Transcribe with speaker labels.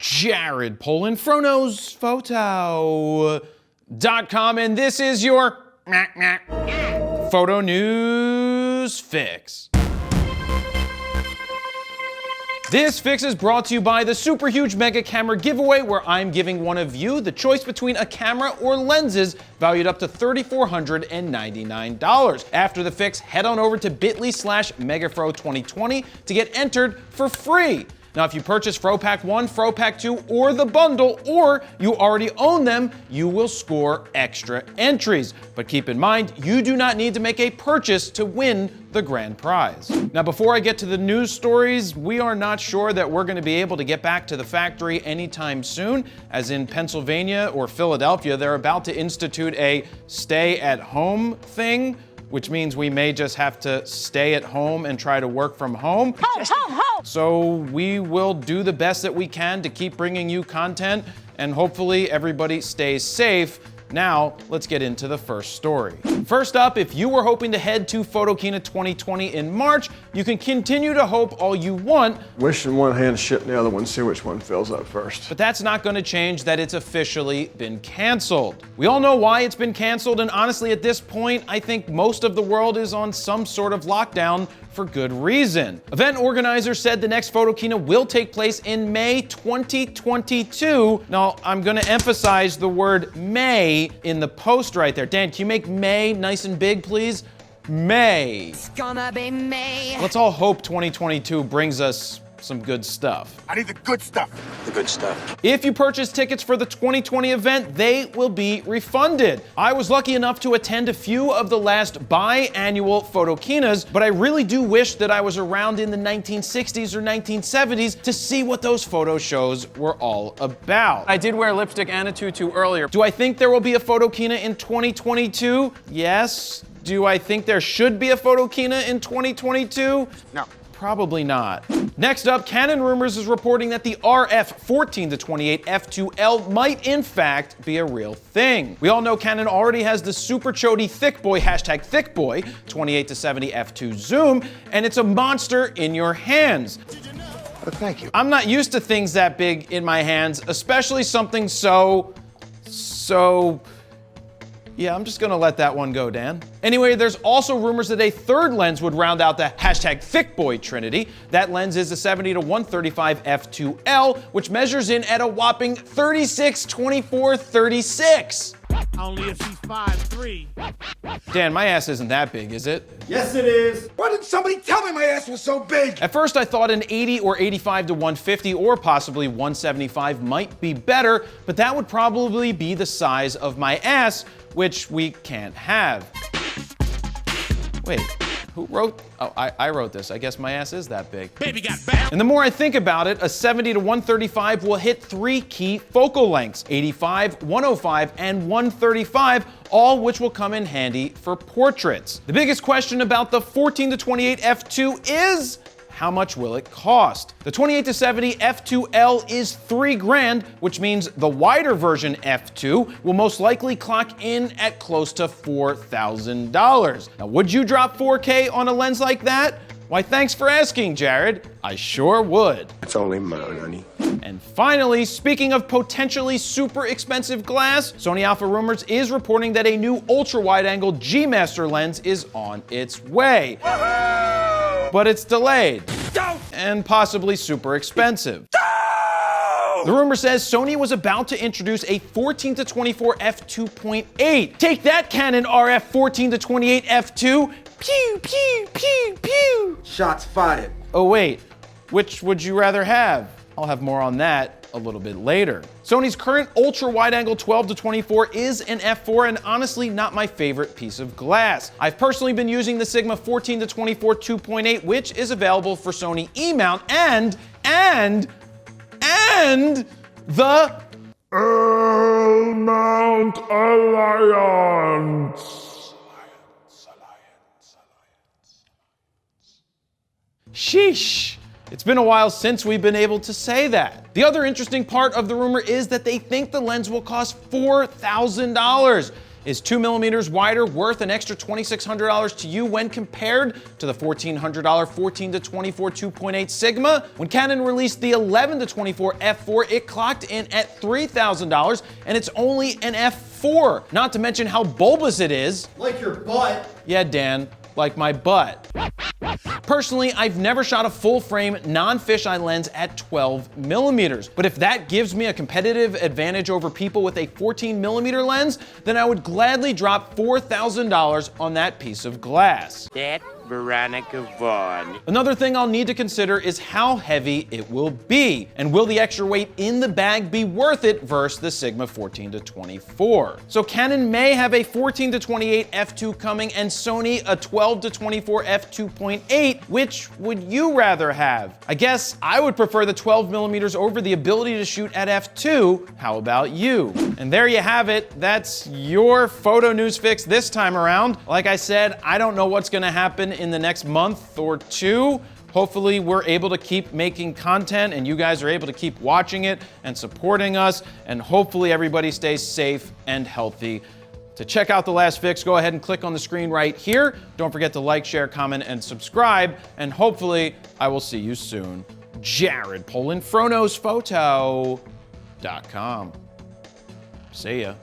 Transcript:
Speaker 1: Jared Polin, FroKnowsPhoto.com, and this is your photo news fix. This fix is brought to you by the super huge mega camera giveaway, where I'm giving one of you the choice between a camera or lenses valued up to $3,499. After the fix, head on over to bit.ly/megafro2020 to get entered for free. Now, if you purchase FroPack 1, FroPack 2, or the bundle, or you already own them, you will score extra entries. But keep in mind, you do not need to make a purchase to win the grand prize. Now, before I get to the news stories, we are not sure that we're going to be able to get back to the factory anytime soon, as in Pennsylvania or Philadelphia, they're about to institute a stay-at-home thing, which means we may just have to stay at home and try to work from home. Home. So we will do the best that we can to keep bringing you content, and hopefully everybody stays safe. Now, let's get into the first story. First up, if you were hoping to head to Photokina 2020 in March, you can continue to hope all you want.
Speaker 2: Wishing one hand, shit in the other one, see which one fills up first.
Speaker 1: But that's not going to change that it's officially been canceled. We all know why it's been canceled, and honestly, at this point, I think most of the world is on some sort of lockdown for good reason. Event organizers said the next Photokina will take place in May 2022. Now, I'm going to emphasize the word May in the post right there. Dan, can you make May nice and big, please? May.
Speaker 3: It's gonna be May.
Speaker 1: Let's all hope 2022 brings us some good stuff.
Speaker 4: I need the good stuff. The good stuff.
Speaker 1: If you purchase tickets for the 2020 event, they will be refunded. I was lucky enough to attend a few of the last biannual Photokinas, but I really do wish that I was around in the 1960s or 1970s to see what those photo shows were all about. I did wear lipstick and a tutu earlier. Do I think there will be a Photokina in 2022? Yes. Do I think there should be a Photokina in 2022?
Speaker 4: No.
Speaker 1: Probably not. Next up, Canon Rumors is reporting that the RF 14-28 f2L might in fact be a real thing. We all know Canon already has the super chody thick boy, #thickboy, 28-70 f2 zoom, and it's a monster in your hands.
Speaker 4: Thank you.
Speaker 1: I'm not used to things that big in my hands, especially something so, yeah, I'm just gonna let that one go, Dan. Anyway, there's also rumors that a third lens would round out the #thickboy trinity. That lens is a 70-135 f2L, which measures in at a whopping 36-24-36.
Speaker 5: Only if she's 5'3".
Speaker 1: Dan, my ass isn't that big, is it?
Speaker 4: Yes, it is. Why didn't somebody tell me my ass was so big?
Speaker 1: At first, I thought an 80 or 85-150 or possibly 175 might be better, but that would probably be the size of my ass, which we can't have. Wait, who wrote? Oh, I wrote this. I guess my ass is that big.
Speaker 5: Baby got bam.
Speaker 1: And the more I think about it, a 70-135 will hit 3 key focal lengths, 85, 105, and 135, all which will come in handy for portraits. The biggest question about the 14-28 f2 is, how much will it cost? The 28-70 f2L is $3 grand, which means the wider version f2 will most likely clock in at close to $4,000. Now, would you drop 4K on a lens like that? Why, thanks for asking, Jared. I sure would.
Speaker 2: It's only mine, honey.
Speaker 1: And finally, speaking of potentially super expensive glass, Sony Rumors is reporting that a new ultra-wide-angle G-Master lens is on its way. But it's delayed. And possibly super expensive. The rumor says Sony was about to introduce a 14-24 f2.8. Take that, Canon RF 14-28 f2. Pew, pew, pew, pew.
Speaker 4: Shots fired.
Speaker 1: Oh wait, which would you rather have? I'll have more on that a little bit later. Sony's current ultra wide angle 12-24 is an f4 and honestly not my favorite piece of glass. I've personally been using the Sigma 14-24 2.8, which is available for Sony E-mount and the
Speaker 2: L-mount Alliance.
Speaker 1: Sheesh. It's been a while since we've been able to say that. The other interesting part of the rumor is that they think the lens will cost $4,000. Is 2mm wider worth an extra $2,600 to you when compared to the $1,400 14 to 24 2.8 Sigma? When Canon released the 11 to 24 f4, it clocked in at $3,000, and it's only an f4. Not to mention how bulbous it is.
Speaker 6: Like your butt.
Speaker 1: Yeah, Dan, like my butt. Personally, I've never shot a full-frame, non-fisheye lens at 12mm, but if that gives me a competitive advantage over people with a 14mm lens, then I would gladly drop $4,000 on that piece of glass.
Speaker 7: That Veronica Vaughn.
Speaker 1: Another thing I'll need to consider is how heavy it will be, and will the extra weight in the bag be worth it versus the Sigma 14 to 24. So Canon may have a 14 to 28 f2 coming and Sony a 12 to 24 f2.8. Which would you rather have? I guess I would prefer the 12mm over the ability to shoot at f2. How about you? And there you have it. That's your photo news fix this time around. Like I said, I don't know what's gonna happen in the next month or two. Hopefully we're able to keep making content and you guys are able to keep watching it and supporting us, and hopefully everybody stays safe and healthy. To check out the last fix, go ahead and click on the screen right here. Don't forget to like, share, comment, and subscribe, and hopefully I will see you soon. Jared Polin, FroKnowsPhoto.com. See ya.